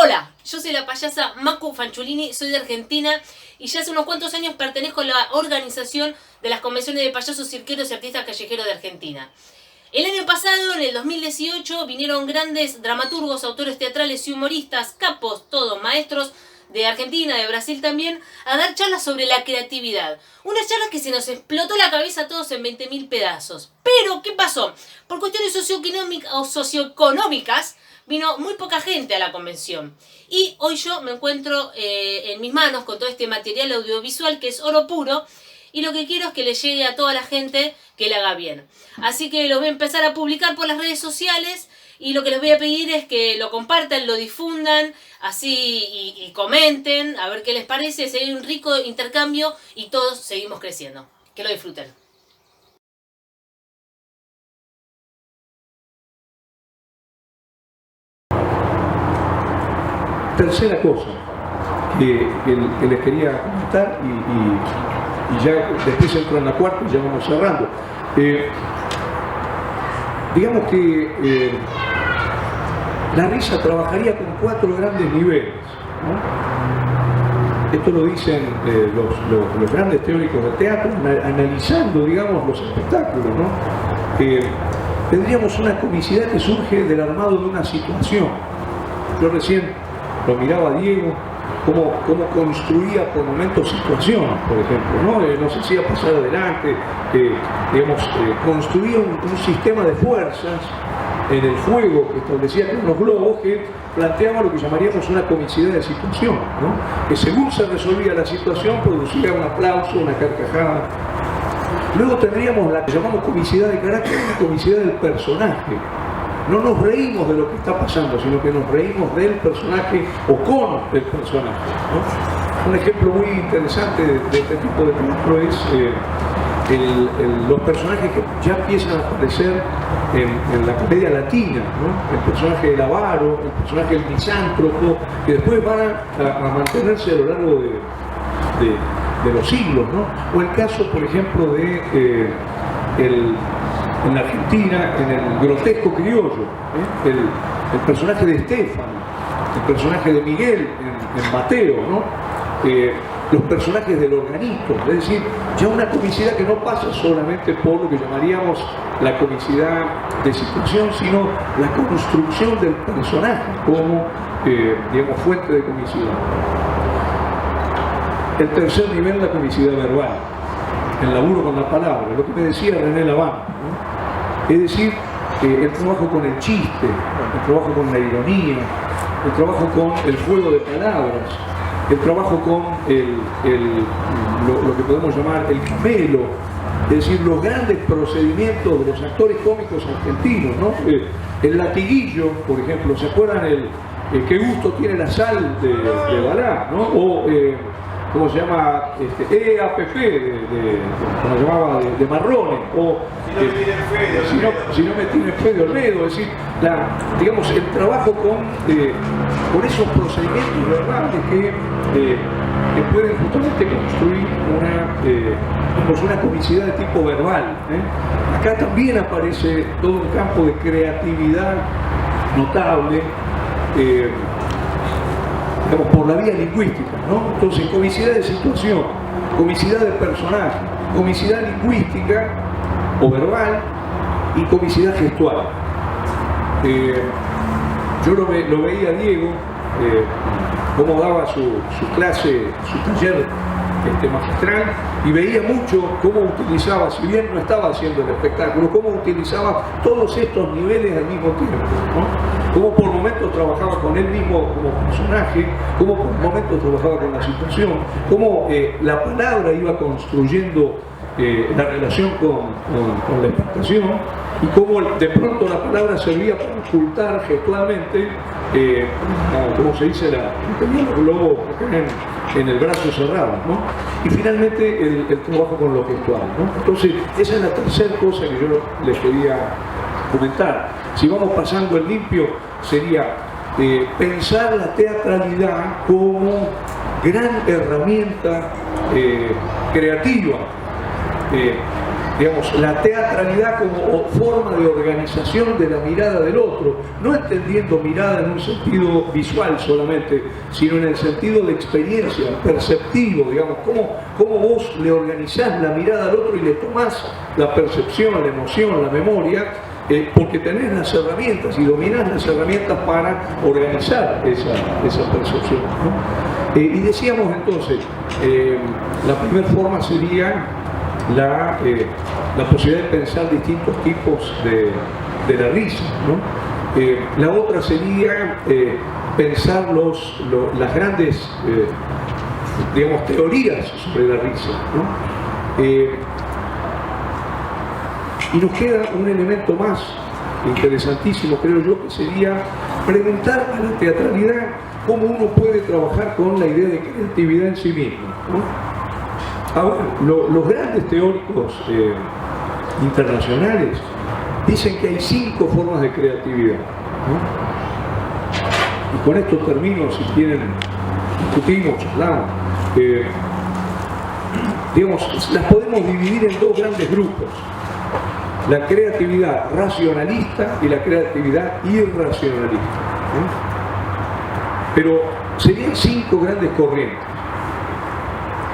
Hola, yo soy la payasa Macu Fanciullini, soy de Argentina y ya hace unos cuantos años pertenezco a la organización de las convenciones de payasos, cirqueros y artistas callejeros de Argentina. El año pasado, en el 2018, vinieron grandes dramaturgos, autores teatrales y humoristas, capos, todos maestros de Argentina, de Brasil también, a dar charlas sobre la creatividad. Unas charlas que se nos explotó la cabeza a todos en 20.000 pedazos. Pero, ¿qué pasó? Por cuestiones socioeconómicas, vino muy poca gente a la convención. Y hoy yo me encuentro en mis manos con todo este material audiovisual que es oro puro. Y lo que quiero es que le llegue a toda la gente que le haga bien. Así que lo voy a empezar a publicar por las redes sociales. Y lo que les voy a pedir es que lo compartan, lo difundan, así y comenten, a ver qué les parece. Sería un rico intercambio y todos seguimos creciendo. Que lo disfruten. Tercera cosa que les quería comentar y ya después entro en la cuarta y ya vamos cerrando. Digamos que la risa trabajaría con 4 grandes niveles, ¿no? Esto lo dicen los grandes teóricos del teatro, analizando, digamos, los espectáculos, ¿no? Tendríamos una comicidad que surge del armado de una situación. Yo recién lo miraba a Diego, cómo construía por momentos situaciones, por ejemplo, ¿no? Nos hacía pasar adelante, construía un sistema de fuerzas en el juego que establecía con los globos que planteaba lo que llamaríamos una comicidad de situación, ¿no? Que según se resolvía la situación producía un aplauso, una carcajada. Luego tendríamos la que llamamos comicidad de carácter y comicidad del personaje. No nos reímos de lo que está pasando, sino que nos reímos del personaje o con el personaje, ¿no? Un ejemplo muy interesante de este tipo de teatro es los personajes que ya empiezan a aparecer en la comedia latina, ¿no? El personaje del avaro, el personaje del misántropo, que después van a mantenerse a lo largo de los siglos, ¿no? O el caso, por ejemplo, de en Argentina, en el grotesco criollo, el personaje de Estefano, el personaje de Miguel en Mateo, ¿no? Los personajes del organito, es decir, ya una comicidad que no pasa solamente por lo que llamaríamos la comicidad de situación, sino la construcción del personaje como, digamos, fuente de comicidad. El tercer nivel, la comicidad verbal, el laburo con la palabra, lo que me decía René Laván, ¿no? Es decir, el trabajo con el chiste, el trabajo con la ironía, el trabajo con el juego de palabras, el trabajo con lo que podemos llamar el camelo, es decir, los grandes procedimientos de los actores cómicos argentinos, ¿no? El latiguillo, por ejemplo, ¿se acuerdan qué gusto tiene la sal de Balá, ¿no? O ¿cómo se llama? EAPP, como se llamaba, de Marrone, o si no me tiene fe de Olmedo, es decir, digamos, el trabajo con esos procedimientos verbales que pueden justamente construir una comicidad de tipo verbal, ¿eh? Acá también aparece todo un campo de creatividad notable, por la vía lingüística, ¿no? Entonces, comicidad de situación, comicidad de personaje, comicidad lingüística o verbal y comicidad gestual. Yo lo veía a Diego, cómo daba su clase, su taller magistral, y veía mucho cómo utilizaba, si bien no estaba haciendo el espectáculo, cómo utilizaba todos estos niveles al mismo tiempo, ¿no? Cómo por momentos trabajaba con él mismo como personaje, cómo por momentos trabajaba con la situación, cómo la palabra iba construyendo la relación con la expectación, y cómo de pronto la palabra servía para ocultar gestualmente, como se dice, tenía el globo en el brazo cerrado, ¿no? Y finalmente el trabajo con lo gestual, ¿no? Entonces, esa es la tercera cosa que yo les quería comentar. Si vamos pasando el limpio, sería pensar la teatralidad como gran herramienta creativa. digamos, la teatralidad como forma de organización de la mirada del otro, no entendiendo mirada en un sentido visual solamente, sino en el sentido de experiencia, perceptivo, digamos, cómo vos le organizás la mirada al otro y le tomás la percepción, la emoción, la memoria, porque tenés las herramientas y dominás las herramientas para organizar esa percepción, ¿no? Y decíamos entonces, la primera forma sería la posibilidad de pensar distintos tipos de la risa, ¿no? La otra sería pensar las grandes digamos, teorías sobre la risa, ¿no? Y nos queda un elemento más interesantísimo, creo yo, que sería preguntar a la teatralidad cómo uno puede trabajar con la idea de creatividad en sí mismo, ¿no? Ahora, los grandes teóricos internacionales dicen que hay 5 formas de creatividad, ¿no? Y con esto termino, si quieren, discutimos, charlamos. Digamos, las podemos dividir en 2 grandes grupos: la creatividad racionalista y la creatividad irracionalista, ¿no? Pero serían 5 grandes corrientes.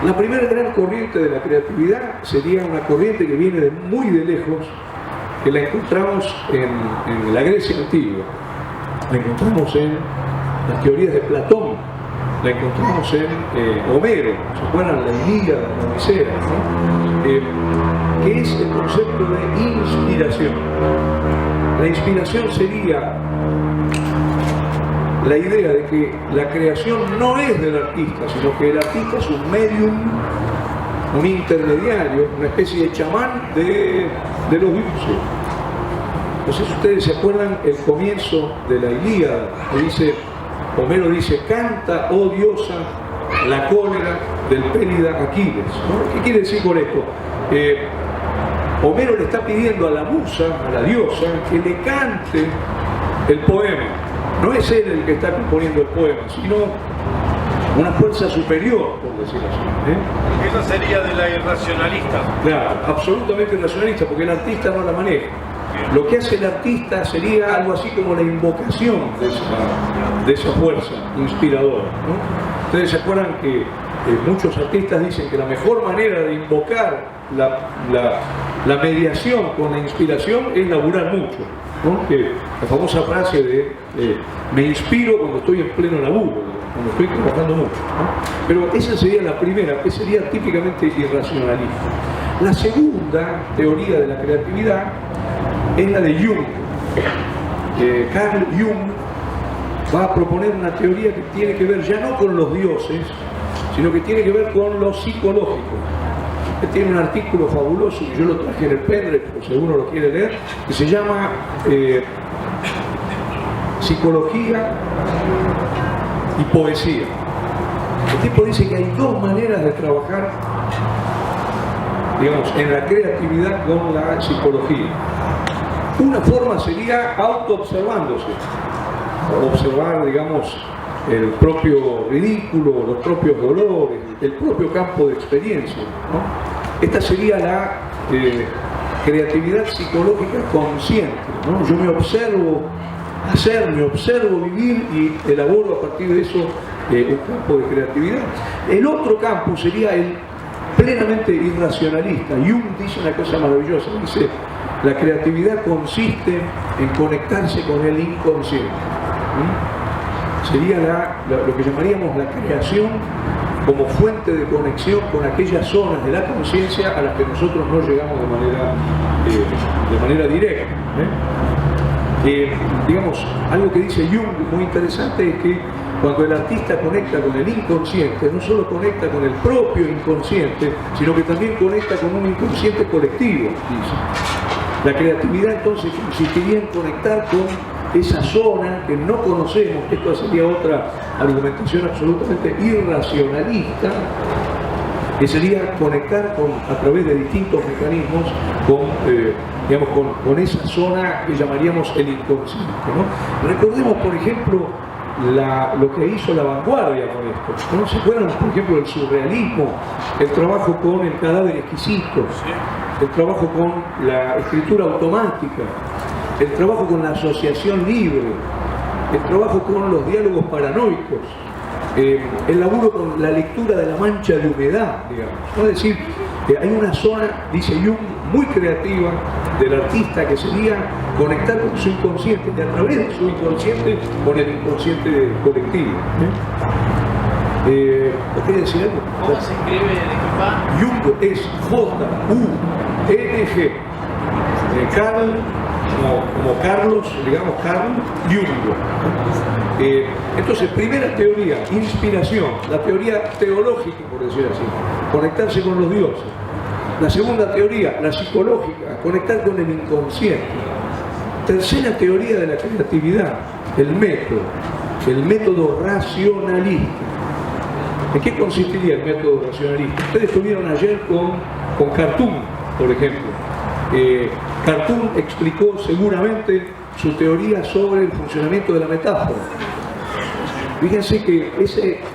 La primera gran corriente de la creatividad sería una corriente que viene de muy de lejos, que la encontramos en la Grecia antigua, la encontramos en las teorías de Platón, la encontramos en Homero, ¿se acuerdan? La Ilíada, la Odisea, ¿no? Que es el concepto de inspiración. La inspiración sería la idea de que la creación no es del artista, sino que el artista es un medium, un intermediario, una especie de chamán de los dioses. Entonces ustedes se acuerdan el comienzo de la Ilíada, que dice, Homero dice, canta, oh diosa, la cólera del pélida Aquiles, ¿no? ¿Qué quiere decir con esto? Homero le está pidiendo a la musa, a la diosa, que le cante el poema. No es él el que está componiendo el poema, sino una fuerza superior, por decirlo así. Esa sería de la irracionalista. Claro, absolutamente irracionalista, porque el artista no la maneja. Lo que hace el artista sería algo así como la invocación de esa fuerza inspiradora, ¿no? Ustedes se acuerdan que muchos artistas dicen que la mejor manera de invocar la mediación con la inspiración es laburar mucho, ¿no? Que la famosa frase de me inspiro cuando estoy en pleno laburo, cuando estoy trabajando mucho, ¿no? Pero esa sería la primera, que sería típicamente irracionalista. La segunda teoría de la creatividad es la de Jung. Carl Jung va a proponer una teoría que tiene que ver ya no con los dioses, sino que tiene que ver con lo psicológico. Él tiene un artículo fabuloso, que yo lo traje en el pendrive, pero seguro lo quiere leer, que se llama Psicología y Poesía. El tipo dice que hay 2 maneras de trabajar, digamos, en la creatividad con la psicología. Una forma sería autoobservándose, observar, digamos, el propio ridículo, los propios dolores, el propio campo de experiencia, ¿no? Esta sería la creatividad psicológica consciente, ¿no? Yo me observo hacer, me observo vivir y elaboro a partir de eso un campo de creatividad. El otro campo sería el plenamente irracionalista. Jung dice una cosa maravillosa, dice: la creatividad consiste en conectarse con el inconsciente. Sería lo que llamaríamos la creación como fuente de conexión con aquellas zonas de la conciencia a las que nosotros no llegamos de manera directa. Digamos, algo que dice Jung muy interesante es que cuando el artista conecta con el inconsciente, no solo conecta con el propio inconsciente, sino que también conecta con un inconsciente colectivo, dice. La creatividad entonces consistiría en conectar con esa zona que no conocemos. Esto sería otra argumentación absolutamente irracionalista, que sería conectar a través de distintos mecanismos con esa zona que llamaríamos el inconsciente, ¿no? Recordemos, por ejemplo, lo que hizo la vanguardia con esto, ¿no? ¿Se acuerdan, por ejemplo, del surrealismo? El trabajo con el cadáver exquisito, el trabajo con la escritura automática, el trabajo con la asociación libre, el trabajo con los diálogos paranoicos, el laburo con la lectura de la mancha de humedad, digamos. Es decir, hay una zona, dice Jung, muy creativa del artista, que sería conectar con su inconsciente, y a través de su inconsciente con el inconsciente colectivo. ¿No quería decir algo? ¿Cómo se escribe, disculpa? Jung es J-U-N-G. Carl, como Carlos, digamos Carl Jung. Entonces, primera teoría, inspiración, la teoría teológica, por decir así, conectarse con los dioses. La segunda teoría, la psicológica, conectar con el inconsciente. Tercera teoría de la creatividad, el método racionalista. ¿En qué consistiría el método racionalista? Ustedes estuvieron ayer con Cartoon, por ejemplo. Cartoon explicó seguramente su teoría sobre el funcionamiento de la metáfora. Fíjense que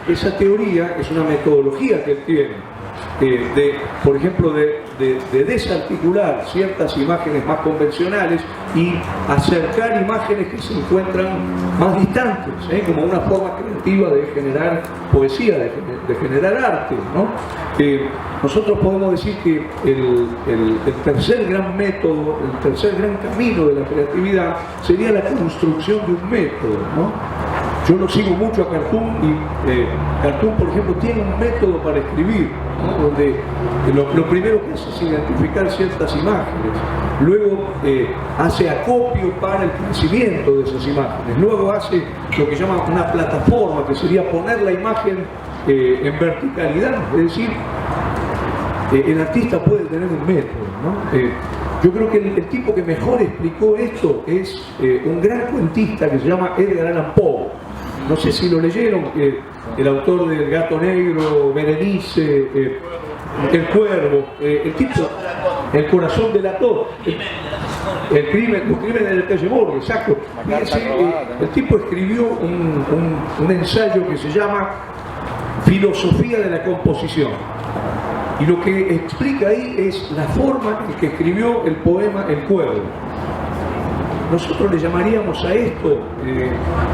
esa teoría es una metodología que él tiene, por ejemplo, de desarticular ciertas imágenes más convencionales y acercar imágenes que se encuentran más distantes, como una forma creativa de generar poesía, de generar arte, ¿no? Nosotros podemos decir que el tercer gran método, el tercer gran camino de la creatividad sería la construcción de un método, ¿no? Yo lo sigo mucho a Cartoon y Cartoon, por ejemplo, tiene un método para escribir, ¿no? Donde lo primero que hace es identificar ciertas imágenes, luego hace acopio para el crecimiento de esas imágenes, luego hace lo que llama una plataforma, que sería poner la imagen en verticalidad, es decir, el artista puede tener un método, ¿no? Yo creo que el tipo que mejor explicó esto es un gran cuentista que se llama Edgar Allan Poe. No sé si lo leyeron, el autor del Gato Negro, Berenice, El Cuervo, el tipo, El Corazón delator, los crímenes del calle Borgo, exacto. El tipo escribió un ensayo que se llama Filosofía de la Composición. Y lo que explica ahí es la forma en que escribió el poema El Cuervo. Nosotros le llamaríamos a esto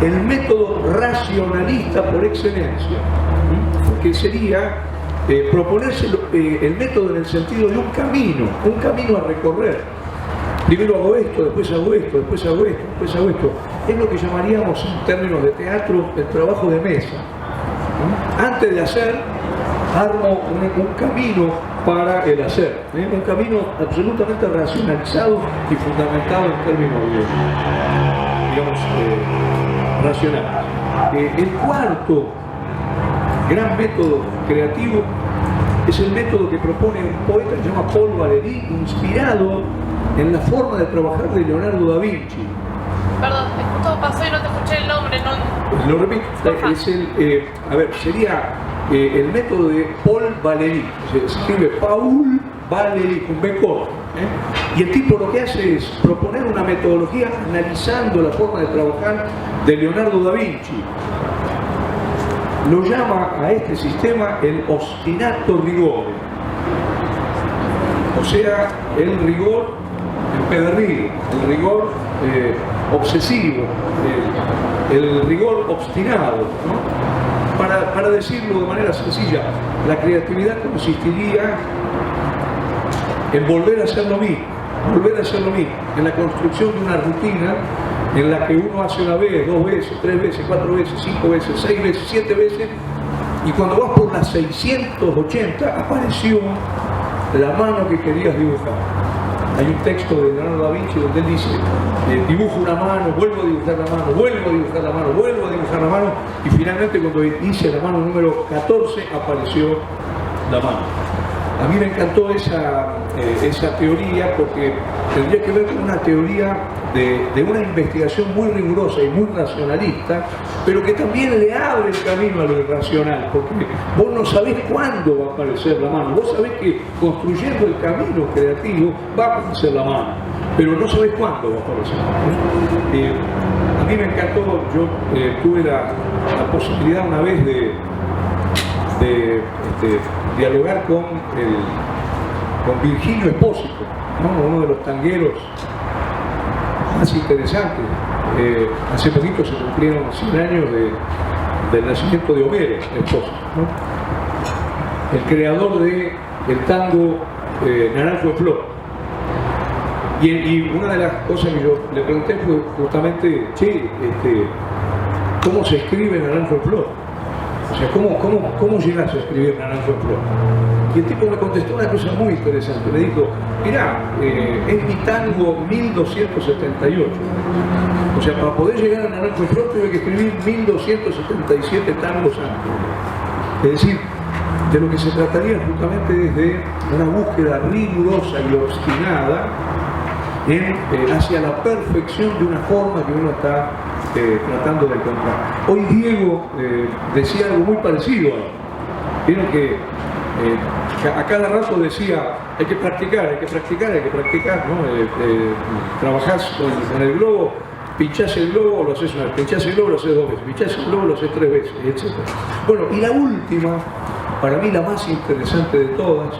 el método racionalista por excelencia, que sería proponerse el método en el sentido de un camino a recorrer. Primero hago esto, después hago esto, después hago esto, después hago esto. Es lo que llamaríamos en términos de teatro el trabajo de mesa. Antes de hacer, armo un camino para el hacer, un camino absolutamente racionalizado y fundamentado en términos digamos, racionales. El cuarto gran método creativo es el método que propone un poeta que se llama Paul Valéry, inspirado en la forma de trabajar de Leonardo da Vinci. Perdón, justo pasó y no te escuché el nombre, no. Lo repito, sería el método de Paul Valéry, se escribe Paul Valéry con B corto, y el tipo lo que hace es proponer una metodología analizando la forma de trabajar de Leonardo da Vinci. Lo llama a este sistema el ostinato rigore, o sea, el rigor empedernido, el rigor obsesivo, el rigor obstinado, ¿no? Para decirlo de manera sencilla, la creatividad consistiría en volver a hacer lo mismo, en la construcción de una rutina en la que uno hace una vez, 2 veces, 3 veces, 4 veces, 5 veces, 6 veces, 7 veces, y cuando vas por las 680 apareció la mano que querías dibujar. Hay un texto de Leonardo da Vinci donde él dice, dibujo una mano, vuelvo a dibujar la mano, vuelvo a dibujar la mano, vuelvo a dibujar la mano, y finalmente cuando hice la mano número 14 apareció la mano. A mí me encantó esa teoría porque tendría que ver con una teoría de una investigación muy rigurosa y muy racionalista, pero que también le abre el camino a lo irracional, porque vos no sabés cuándo va a aparecer la mano, vos sabés que construyendo el camino creativo va a aparecer la mano, pero no sabés cuándo va a aparecer. A mí me encantó, yo tuve la posibilidad una vez de dialogar con Virgilio Espósito, ¿no? Uno de los tangueros más interesantes. Hace poquito se cumplieron 100 años del nacimiento de Homero Espósito, ¿no? El creador del tango Naranjo en Flor. Y una de las cosas que yo le pregunté fue justamente, ¿cómo se escribe Naranjo en Flor? O sea, ¿cómo llegas a escribir Naranjo en Flor? Y el tipo me contestó una cosa muy interesante. Me dijo, mirá, es mi tango 1278. O sea, para poder llegar a Naranjo en Flor tuve que escribir 1277 tangos antes. Es decir, de lo que se trataría justamente es de una búsqueda rigurosa y obstinada hacia la perfección de una forma que uno está tratando de encontrar. Hoy Diego decía algo muy parecido a él. Vieron que a cada rato decía, hay que practicar, ¿no? Trabajás con el globo, pinchás el globo, lo haces una vez, pinchás el globo, lo haces 2 veces, pinchás el globo, lo haces 3 veces, etc. Bueno, y la última, para mí la más interesante de todas,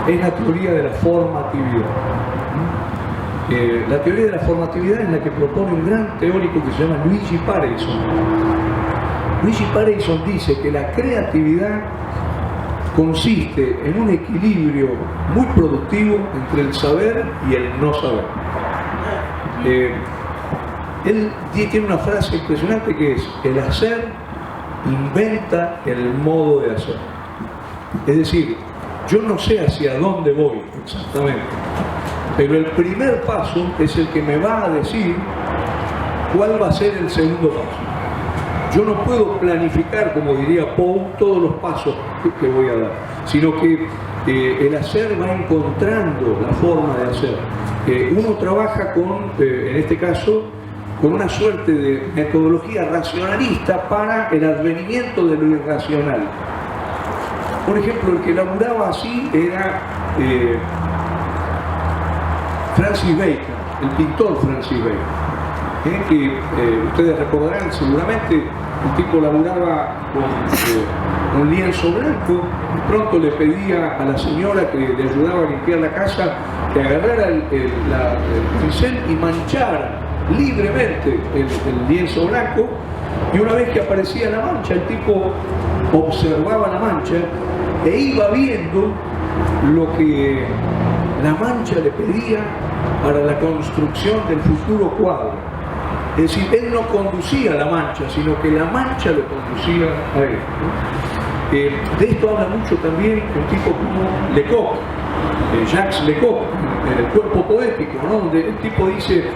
es la teoría de la formatividad. La teoría de la formatividad es la que propone un gran teórico que se llama Luigi Pareyson. Luigi Pareyson dice que la creatividad consiste en un equilibrio muy productivo entre el saber y el no saber. Él tiene una frase impresionante que es: el hacer inventa el modo de hacer. Es decir, yo no sé hacia dónde voy exactamente, pero el primer paso es el que me va a decir cuál va a ser el segundo paso. Yo no puedo planificar, como diría Poe, todos los pasos que voy a dar, sino que el hacer va encontrando la forma de hacer. Uno trabaja con, en este caso, con una suerte de metodología racionalista para el advenimiento de lo irracional. Por ejemplo, el que laburaba así era Francis Bacon, el pintor Francis Bacon, que ustedes recordarán seguramente. El tipo laburaba con un lienzo blanco, y pronto le pedía a la señora que le ayudaba a limpiar la casa que agarrara el pincel y manchara libremente el lienzo blanco, y una vez que aparecía la mancha, el tipo observaba la mancha e iba viendo lo que la mancha le pedía para la construcción del futuro cuadro. Es decir, él no conducía la mancha, sino que la mancha lo conducía a él, ¿no? De esto habla mucho también un tipo como Lecoq, Jacques Lecoq, en El cuerpo poético, ¿no? Donde el tipo dice,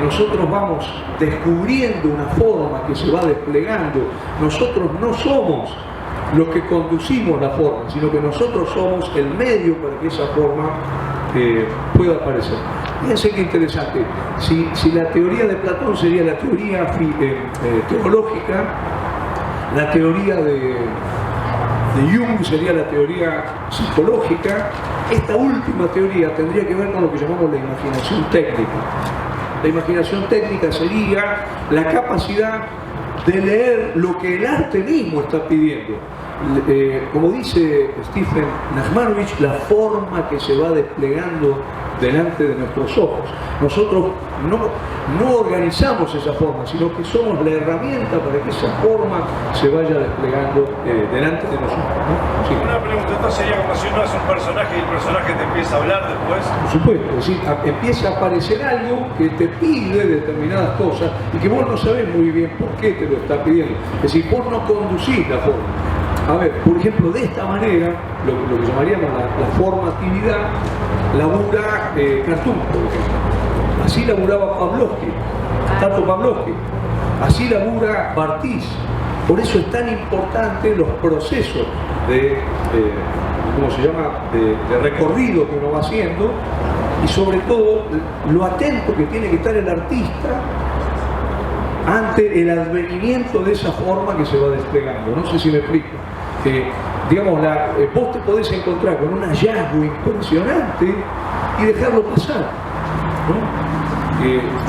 nosotros vamos descubriendo una forma que se va desplegando, nosotros no somos los que conducimos la forma, sino que nosotros somos el medio para que esa forma pueda aparecer. Fíjense qué interesante. Si la teoría de Platón sería la teoría teológica, la teoría de Jung sería la teoría psicológica, esta última teoría tendría que ver con lo que llamamos la imaginación técnica. La imaginación técnica sería la capacidad de leer lo que el arte mismo está pidiendo. Como dice Stephen Nachmanovich, la forma que se va desplegando delante de nuestros ojos. Nosotros no organizamos esa forma, sino que somos la herramienta para que esa forma se vaya desplegando delante de nosotros, ¿no? Sí. Una pregunta, esto sería como si uno hace un personaje y el personaje te empieza a hablar después. Por supuesto, es decir, empieza a aparecer algo que te pide determinadas cosas y que vos no sabés muy bien por qué te lo está pidiendo. Es decir, vos no conducís la forma. A ver, por ejemplo, de esta manera, lo que llamaríamos la formatividad, labura Cartoon, por ejemplo. Así laburaba Pavlovsky, Tato Pavlovsky. Así labura Barthes. Por eso es tan importante los procesos de ¿cómo se llama?, de recorrido que uno va haciendo, y sobre todo lo atento que tiene que estar el artista ante el advenimiento de esa forma que se va desplegando. No sé si me explico. Digamos, vos te podés encontrar con un hallazgo impresionante y dejarlo pasar, ¿no?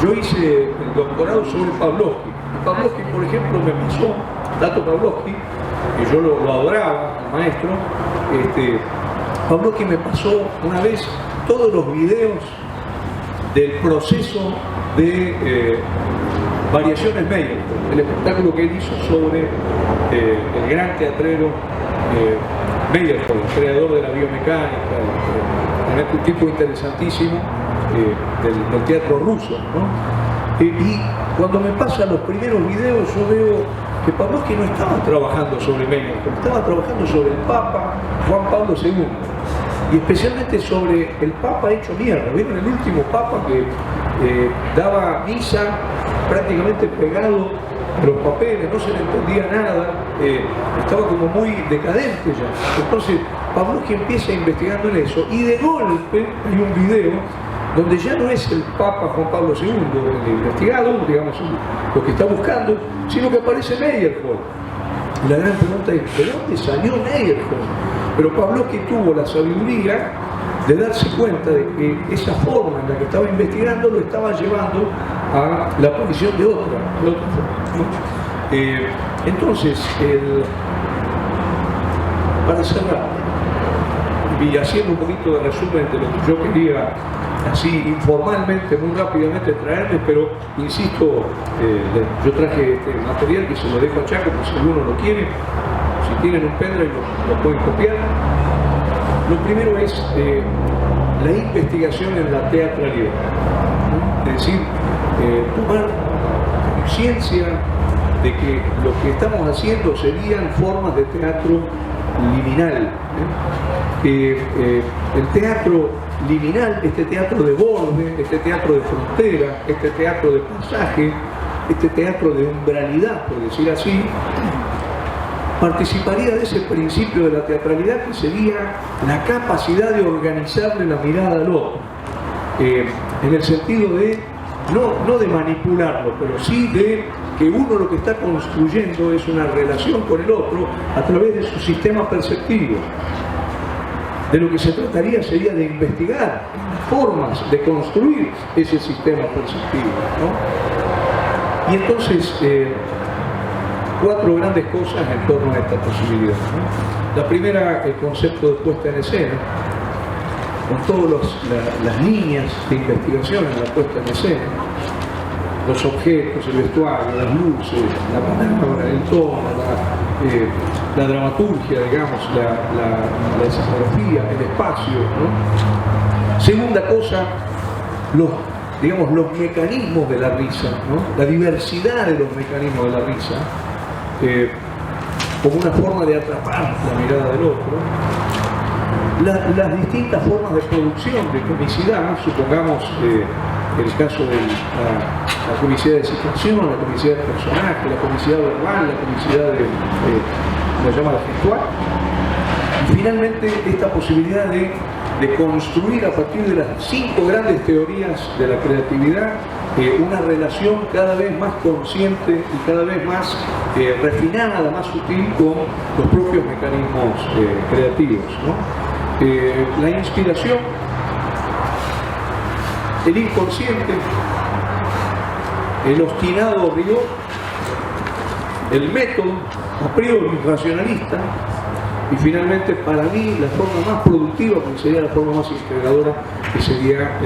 Yo hice el doctorado sobre Pavlovsky. Pavlovsky, por ejemplo, me pasó, Tato Pavlovsky, que yo lo adoraba, el maestro, Pavlovsky me pasó una vez todos los videos del proceso de Variaciones Meyerhold, el espectáculo que él hizo sobre el gran teatrero Meyerhold, el creador de la biomecánica, realmente un tipo interesantísimo del teatro ruso, ¿no? Y cuando me pasan los primeros videos yo veo que Pavlovsky no estaba trabajando sobre Meyerhold, estaba trabajando sobre el Papa Juan Pablo II. Y especialmente sobre el Papa hecho mierda. ¿Vieron el último Papa que daba misa prácticamente pegado a los papeles, no se le entendía nada, estaba como muy decadente ya? Entonces Pavlovsky empieza investigando en eso y de golpe hay un video donde ya no es el Papa Juan Pablo II el investigado, digamos, lo que está buscando, sino que aparece Meyerhold. Y la gran pregunta es, ¿de dónde salió Meyerhold? Pero Pavlovsky tuvo la sabiduría de darse cuenta de que esa forma en la que estaba investigando lo estaba llevando a la aparición de otra forma, ¿no? Entonces, para cerrar, y haciendo un poquito de resumen de lo que yo quería, así informalmente, muy rápidamente traerles, pero insisto, yo traje este material que se lo dejo a Chaco por si alguno lo quiere. Si tienen un pendrive lo pueden copiar. Lo primero es la investigación en la teatralidad, ¿no? Es decir, tomar conciencia de que lo que estamos haciendo serían formas de teatro liminal. El teatro liminal, este teatro de borde, este teatro de frontera, este teatro de pasaje, este teatro de umbralidad, por decir así, participaría de ese principio de la teatralidad que sería la capacidad de organizarle la mirada al otro, en el sentido de, no de manipularlo, pero sí de que uno lo que está construyendo es una relación con el otro a través de su sistema perceptivo. De lo que se trataría sería de investigar formas de construir ese sistema perceptivo, ¿no? Y entonces, 4 grandes cosas en torno a esta posibilidad, ¿no? La primera, el concepto de puesta en escena, con todas las líneas de investigación en la puesta en escena, los objetos, el vestuario, las luces, la palabra, el tono, la dramaturgia, digamos, la escenografía, el espacio, ¿no? Segunda cosa, los mecanismos de la risa, ¿no? La diversidad de los mecanismos de la risa, como una forma de atrapar la mirada del otro. Las distintas formas de producción de comicidad, supongamos el caso de la comicidad de situación, la comicidad de personaje, la comicidad verbal, la comicidad lo llama la gestual, y finalmente esta posibilidad de construir a partir de las 5 grandes teorías de la creatividad una relación cada vez más consciente y cada vez más refinada, más sutil con los propios mecanismos creativos, ¿no? La inspiración, el inconsciente, el obstinado rigor, el método a priori racionalista, y finalmente para mí la forma más productiva, que sería la forma más integradora, que sería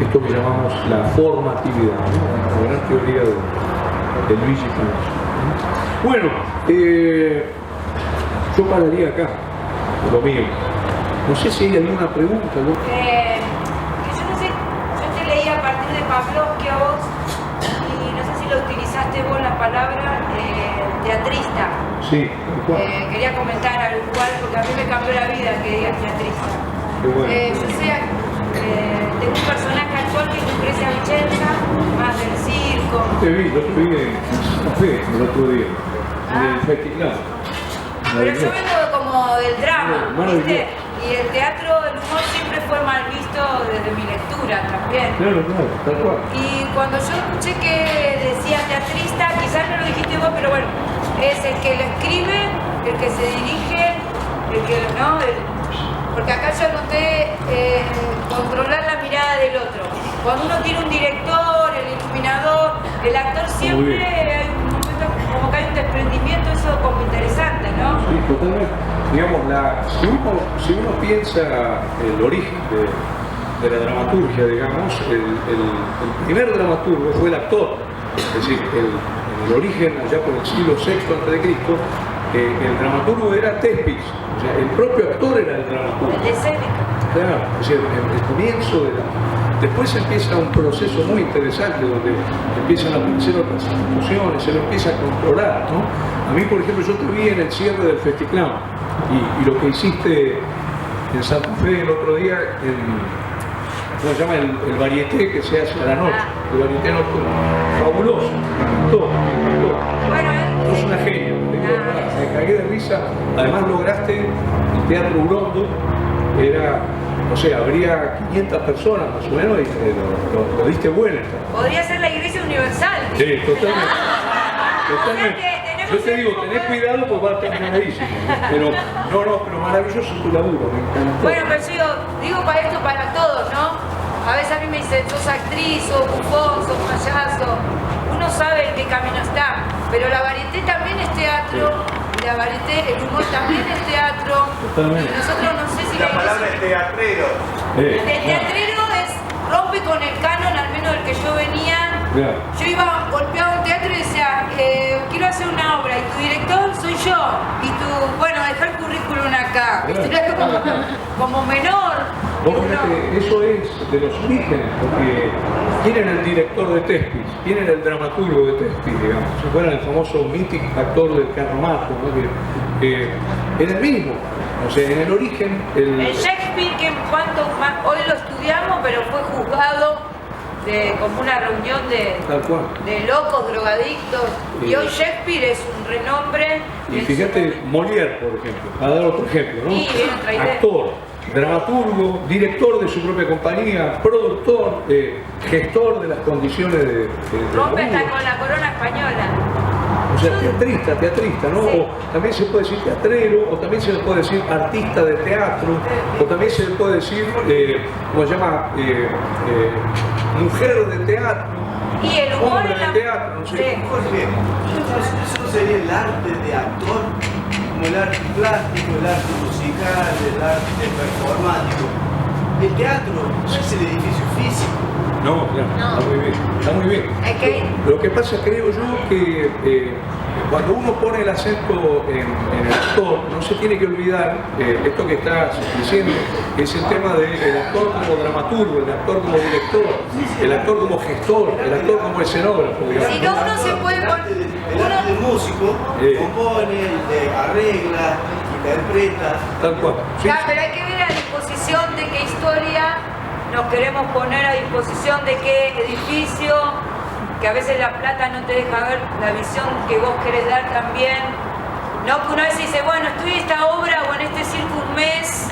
esto que llamamos la formatividad, ¿no? La gran teoría de Luigi Panacci. Bueno, yo pararía acá, lo mío. No sé si hay alguna pregunta, ¿no? Yo no sé, yo te leí a partir de Pavlovsky a vos, y no sé si lo utilizaste vos la palabra teatrista. Sí, ¿cuál? Quería comentar algo igual, porque a mí me cambió la vida que digas teatrista. Qué bueno. Yo sé, tengo un personaje actual que es Lucrecia Vicenza, más del circo. Yo te vi en Santa Fe el otro día, en el festival. Pero yo vengo como del drama, Bueno, ¿viste? Y el teatro, el humor siempre fue mal visto desde mi lectura también. Claro, tal cual. Y cuando yo escuché que decía teatrista, quizás no lo dijiste vos, pero bueno, es el que lo escribe, el que se dirige, el que no, porque acá yo noté controlar la mirada del otro. cuando uno tiene un director, el iluminador, el actor, siempre hay un momento como que hay un desprendimiento, eso como interesante, ¿no? Sí, totalmente. Digamos, si uno piensa el origen de la dramaturgia, digamos, el primer dramaturgo fue el actor. Es decir, en el origen, allá por el siglo VI a.C., el dramaturgo era Thespis, o sea, el propio actor era el dramaturgo. El de Séneca. Claro, es decir, el comienzo de la... Después empieza un proceso muy interesante donde empiezan a aparecer otras instituciones, se lo empieza a controlar, ¿no? A mí, por ejemplo, yo te vi en el cierre del Festiclán y lo que hiciste en Santa Fe el otro día, ¿cómo se llama? El varieté que se hace a la noche, el varieté nocturno. Fabuloso, me encantó. Bueno, Sos una genia, me cagué de risa. Además lograste el Teatro Urondo, era, no sé, habría 500 personas más o menos y lo diste vuelta. podría ser la Iglesia Universal. Sí, totalmente. Totalmente. Yo te digo, tenés cuidado porque va a terminar ahí. Pero pero maravilloso tu laburo, me encantó. Bueno, pero yo digo para esto para todos, ¿no? A veces a mí me dicen, sos actriz, sos bufón, sos payaso. Uno sabe en qué camino está, pero la varieté también es teatro, y la varieté, el humor también es teatro. Totalmente. Y nosotros no sé si La palabra es teatrero. el teatrero rompe con el canon, al menos del que yo venía. Claro. Yo iba, golpeaba un teatro y decía, quiero hacer una obra, y tu director soy yo, y tú, bueno, deja el currículum acá. Claro. Como menor. Vos fíjate, eso es de los orígenes, porque ¿quién era el director de Thespis? ¿Quién era el dramaturgo de Thespis, digamos? Si fuera el famoso mítico actor del Carromato, ¿no? Que era el mismo. O sea, en el origen... El Shakespeare, que hoy lo estudiamos, pero fue juzgado como una reunión de locos, drogadictos, y hoy Shakespeare es un renombre. Y fíjate, Molière, por ejemplo, para dar otro ejemplo, ¿no? Sí, otra idea. Actor, dramaturgo, director de su propia compañía, productor, gestor de las condiciones de Rompe hasta laburo. con la corona española. O sea, teatrista, ¿no? Sí. O también se puede decir teatrero, o también se le puede decir artista de teatro, o también se le puede decir, ¿cómo se llama? Mujer de teatro, Y el humor hombre en la... de teatro, no sé. Sí. Jorge, eso sería el arte de actor, como el arte plástico, el arte musical, el arte performático. El teatro no es el edificio físico. No, claro, está muy bien, está muy bien. Okay. Lo que pasa, creo yo, que cuando uno pone el acento en el actor, no se tiene que olvidar esto que estás diciendo, que es el tema del actor como dramaturgo, el actor como director, el actor como gestor, el actor como escenógrafo, digamos. Si no, uno se puede El arte del músico compone, arregla, interpreta. Tal cual. Sí, Claro, pero hay que ver a disposición de qué historia nos queremos poner a disposición de qué edificio, que a veces la plata no te deja ver la visión que vos querés dar también. No, que una vez dice, bueno, estudié esta obra o en este circo un mes,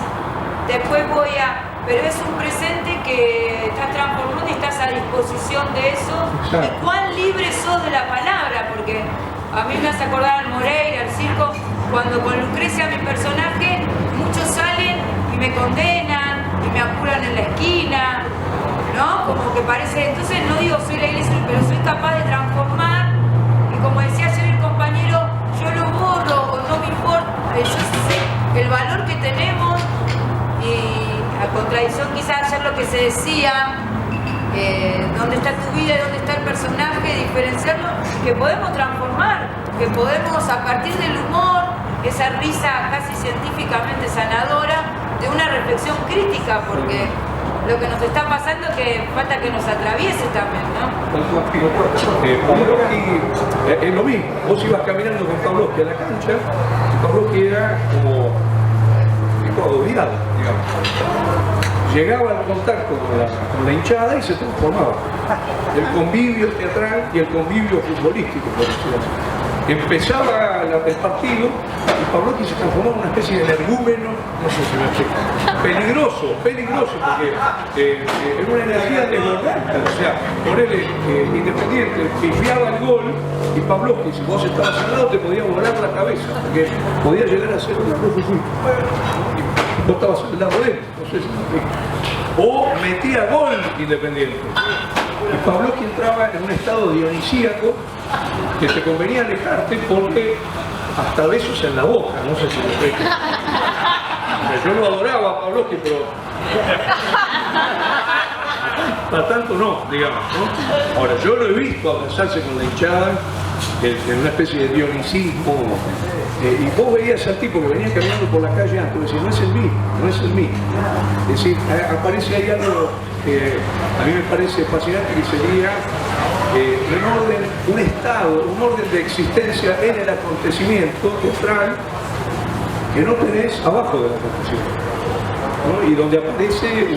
después voy a... Pero es un presente que estás transformando y estás a disposición de eso. Exacto. Y cuán libre sos de la palabra, porque a mí me hace acordar al Moreira, al circo, cuando con Lucrecia, mi personaje, muchos salen y me condenan y me apuran en la esquina, ¿no? Como que parece, entonces no digo soy la iglesia, pero soy capaz de transformar, y como decía ayer el compañero, yo lo borro o no me importa, yo sé el valor que tenemos, y a contradicción quizás ayer lo que se decía, dónde está tu vida y dónde está el personaje, diferenciarlo, que podemos transformar, que podemos a partir del humor, esa risa casi científicamente sanadora, de una reflexión crítica, porque lo que nos está pasando es que falta que nos atraviese también, ¿no? Pavlovsky es lo mismo. Vos ibas caminando con Pavlovsky a la cancha, y Pavlovsky era como tipo adobiado, digamos. Llegaba al contacto con la hinchada y se transformaba. El convivio teatral y el convivio futbolístico, por decirlo así. Empezaba el partido y Pavlovsky se transformó en una especie de energúmeno, no sé si me explico, peligroso, porque era una energía desbordante. O sea, ponele Independiente, pifiaba el gol y Pavlovsky, si vos estabas al lado, te podía volar la cabeza, porque podía llegar a ser una cosa así. vos estabas al lado de él, no sé si me... O metía gol Independiente. Y Pavlovsky entraba en un estado dionisíaco que te convenía alejarte porque hasta besos en la boca, no sé si lo crees. Yo lo adoraba a Pavlovsky, pero para tanto no, digamos, ¿no? Ahora, yo lo he visto abrazarse con la hinchada en una especie de dionisismo, y vos veías al tipo que venía caminando por la calle antes, y decís, no es el mismo, no es el mismo. Es decir, aparece ahí algo que a mí me parece fascinante, que sería un orden, un estado, un orden de existencia en el acontecimiento teatral que no tenés abajo del acontecimiento, ¿no? Y donde aparece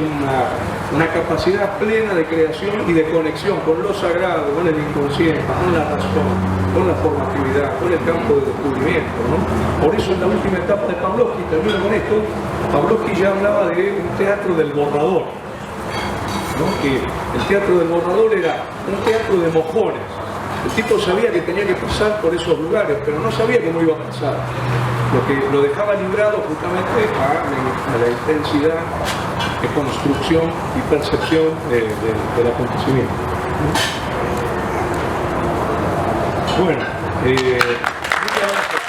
una capacidad plena de creación y de conexión con lo sagrado, con el inconsciente, con la razón, con la formatividad, con el campo de descubrimiento, ¿no? Por eso en la última etapa de Pavlovsky, termino con esto, Pavlovsky ya hablaba de un teatro del borrador, ¿no? Que el teatro del borrador era un teatro de mojones. El tipo sabía que tenía que pasar por esos lugares, pero no sabía cómo iba a pasar. Lo que lo dejaba librado justamente a la intensidad de construcción y percepción del acontecimiento. Bueno, muchas gracias.